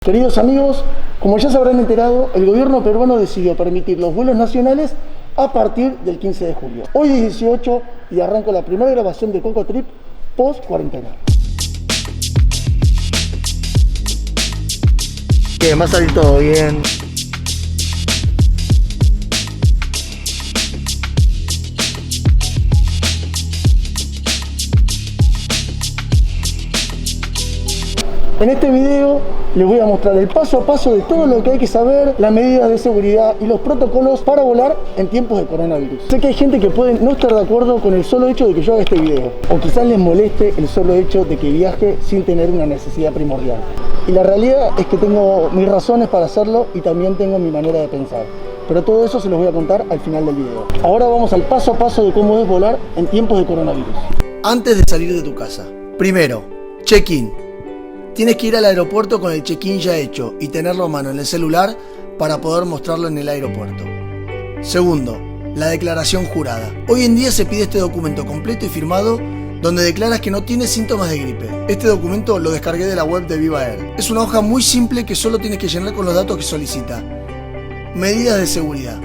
Queridos amigos, como ya se habrán enterado, el gobierno peruano decidió permitir los vuelos nacionales a partir del 15 de julio. Hoy es 18 y arranco la primera grabación de Coco Trip post cuarentena. Que va a salir todo bien. En este video les voy a mostrar el paso a paso de todo lo que hay que saber, las medidas de seguridad y los protocolos para volar en tiempos de coronavirus. Sé que hay gente que puede no estar de acuerdo con el solo hecho de que yo haga este video, o quizás les moleste el solo hecho de que viaje sin tener una necesidad primordial. Y la realidad es que tengo mis razones para hacerlo y también tengo mi manera de pensar. Pero todo eso se los voy a contar al final del video. Ahora vamos al paso a paso de cómo es volar en tiempos de coronavirus. Antes de salir de tu casa, primero, check-in. Tienes que ir al aeropuerto con el check-in ya hecho y tenerlo a mano en el celular para poder mostrarlo en el aeropuerto. Segundo, la declaración jurada. Hoy en día se pide este documento completo y firmado donde declaras que no tienes síntomas de gripe. Este documento lo descargué de la web de Viva Air. Es una hoja muy simple que solo tienes que llenar con los datos que solicita. Medidas de seguridad.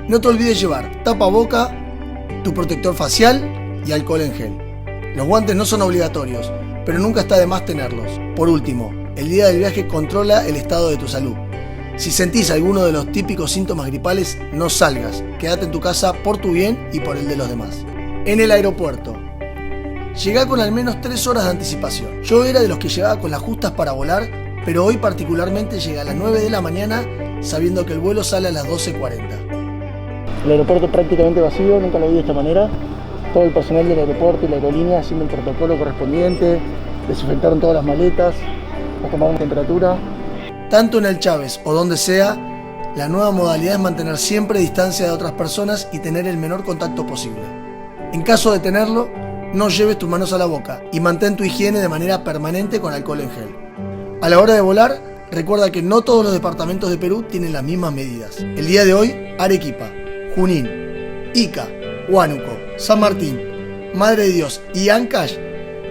No te olvides llevar tapaboca, tu protector facial y alcohol en gel. Los guantes no son obligatorios, pero nunca está de más tenerlos. Por último, el día del viaje controla el estado de tu salud. Si sentís alguno de los típicos síntomas gripales, no salgas. Quédate en tu casa por tu bien y por el de los demás. En el aeropuerto. Llegá con al menos 3 horas de anticipación. Yo era de los que llegaba con las justas para volar, pero hoy particularmente llegué a las 9 de la mañana sabiendo que el vuelo sale a las 12:40. El aeropuerto prácticamente vacío, nunca lo vi de esta manera. Todo el personal del aeropuerto y la aerolínea haciendo el protocolo correspondiente, desinfectaron todas las maletas, nos tomaron temperatura. Tanto en el Chávez o donde sea, la nueva modalidad es mantener siempre distancia de otras personas y tener el menor contacto posible. En caso de tenerlo, no lleves tus manos a la boca y mantén tu higiene de manera permanente con alcohol en gel. A la hora de volar, recuerda que no todos los departamentos de Perú tienen las mismas medidas. El día de hoy, Arequipa, Junín, Ica, Huánuco, San Martín, Madre de Dios y Ancash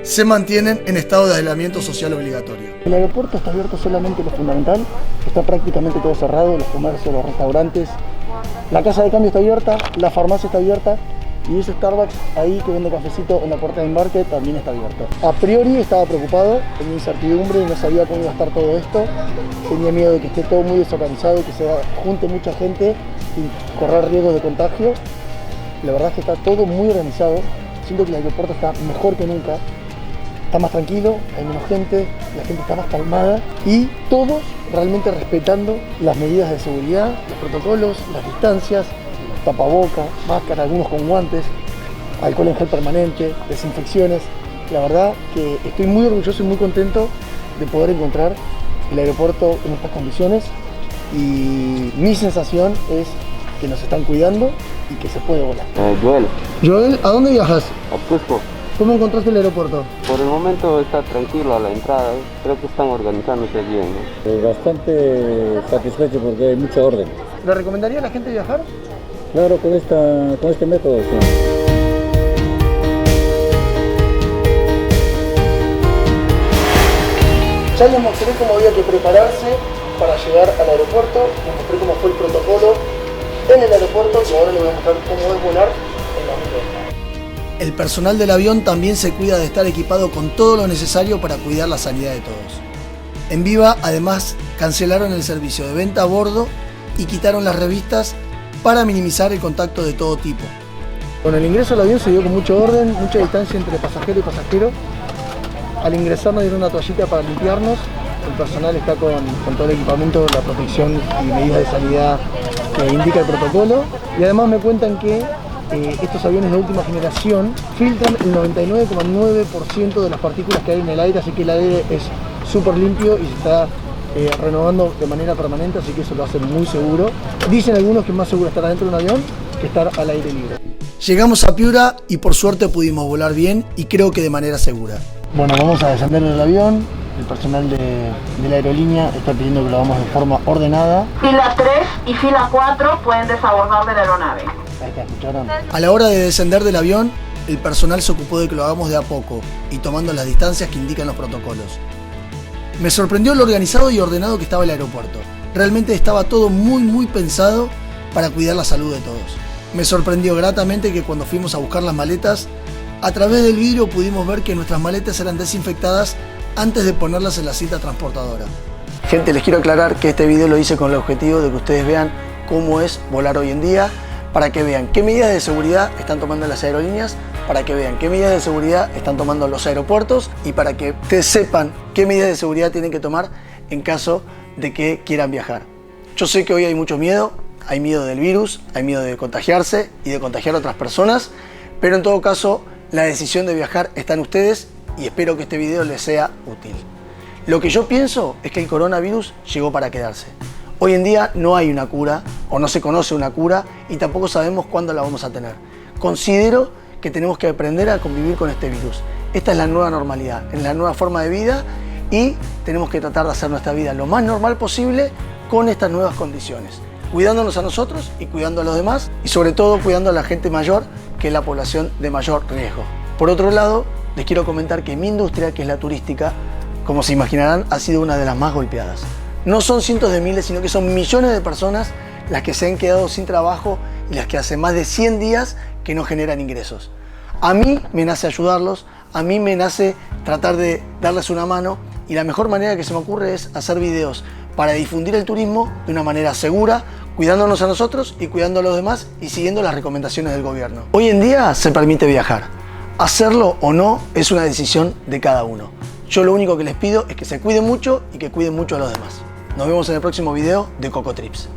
se mantienen en estado de aislamiento social obligatorio. El aeropuerto está abierto solamente lo fundamental, está prácticamente todo cerrado, los comercios, los restaurantes, la casa de cambio está abierta, la farmacia está abierta y ese Starbucks ahí que vende cafecito en la puerta de embarque también está abierto. A priori estaba preocupado, tenía incertidumbre y no sabía cómo iba a estar todo esto, tenía miedo de que esté todo muy desorganizado, que se junte mucha gente y correr riesgos de contagio. La verdad es que está todo muy organizado, siento que el aeropuerto está mejor que nunca, está más tranquilo, hay menos gente, la gente está más calmada y todos realmente respetando las medidas de seguridad, los protocolos, las distancias, tapabocas, máscara, algunos con guantes, alcohol en gel permanente, desinfecciones. La verdad que estoy muy orgulloso y muy contento de poder encontrar el aeropuerto en estas condiciones y mi sensación es que nos están cuidando y que se puede volar. Joel, ¿a dónde viajas? a Cusco. ¿Cómo encontraste el aeropuerto? Por el momento está tranquilo a la entrada, creo que están organizándose bien, ¿no? Bastante satisfecho porque hay mucha orden. ¿Le recomendaría a la gente viajar? Claro, con este método, sí. Ya les mostré cómo había que prepararse para llegar al aeropuerto, les mostré cómo fue el protocolo en el aeropuerto y ahora les voy a mostrar cómo es volar en la avión. El personal del avión también se cuida de estar equipado con todo lo necesario para cuidar la sanidad de todos. En Viva, además, cancelaron el servicio de venta a bordo y quitaron las revistas para minimizar el contacto de todo tipo. Con el ingreso al avión se dio con mucho orden, mucha distancia entre pasajero y pasajero. Al ingresar nos dieron una toallita para limpiarnos. El personal está con todo el equipamiento, la protección y medidas de sanidad que indica el protocolo. Y además me cuentan que estos aviones de última generación filtran el 99,9% de las partículas que hay en el aire, así que el aire es súper limpio y se está renovando de manera permanente, así que eso lo hace muy seguro. Dicen algunos que es más seguro estar adentro de un avión que estar al aire libre. Llegamos a Piura y por suerte pudimos volar bien y creo que de manera segura. Bueno, vamos a descender del avión. El personal de la aerolínea está pidiendo que lo hagamos de forma ordenada. Fila 3 y fila 4 pueden desabordar de la aeronave. Ahí está, ¿escucharon? A la hora de descender del avión, el personal se ocupó de que lo hagamos de a poco y tomando las distancias que indican los protocolos. Me sorprendió lo organizado y ordenado que estaba el aeropuerto. Realmente estaba todo muy pensado para cuidar la salud de todos. Me sorprendió gratamente que cuando fuimos a buscar las maletas, a través del vidrio pudimos ver que nuestras maletas eran desinfectadas antes de ponerlas en la cinta transportadora. Gente, les quiero aclarar que este video lo hice con el objetivo de que ustedes vean cómo es volar hoy en día, para que vean qué medidas de seguridad están tomando las aerolíneas, para que vean qué medidas de seguridad están tomando los aeropuertos y para que ustedes sepan qué medidas de seguridad tienen que tomar en caso de que quieran viajar. Yo sé que hoy hay mucho miedo, hay miedo del virus, hay miedo de contagiarse y de contagiar a otras personas, pero en todo caso la decisión de viajar está en ustedes y espero que este video les sea útil. Lo que yo pienso es que el coronavirus llegó para quedarse. Hoy en día no hay una cura o no se conoce una cura y tampoco sabemos cuándo la vamos a tener. Considero que tenemos que aprender a convivir con este virus. Esta es la nueva normalidad, es la nueva forma de vida y tenemos que tratar de hacer nuestra vida lo más normal posible con estas nuevas condiciones, cuidándonos a nosotros y cuidando a los demás y sobre todo cuidando a la gente mayor, que es la población de mayor riesgo. Por otro lado, les quiero comentar que mi industria, que es la turística, como se imaginarán, ha sido una de las más golpeadas. No son cientos de miles, sino que son millones de personas las que se han quedado sin trabajo y las que hace más de 100 días que no generan ingresos. A mí me nace ayudarlos, a mí me nace tratar de darles una mano y la mejor manera que se me ocurre es hacer videos para difundir el turismo de una manera segura, cuidándonos a nosotros y cuidando a los demás y siguiendo las recomendaciones del gobierno. Hoy en día se permite viajar. Hacerlo o no es una decisión de cada uno. Yo lo único que les pido es que se cuiden mucho y que cuiden mucho a los demás. Nos vemos en el próximo video de Coco Trips.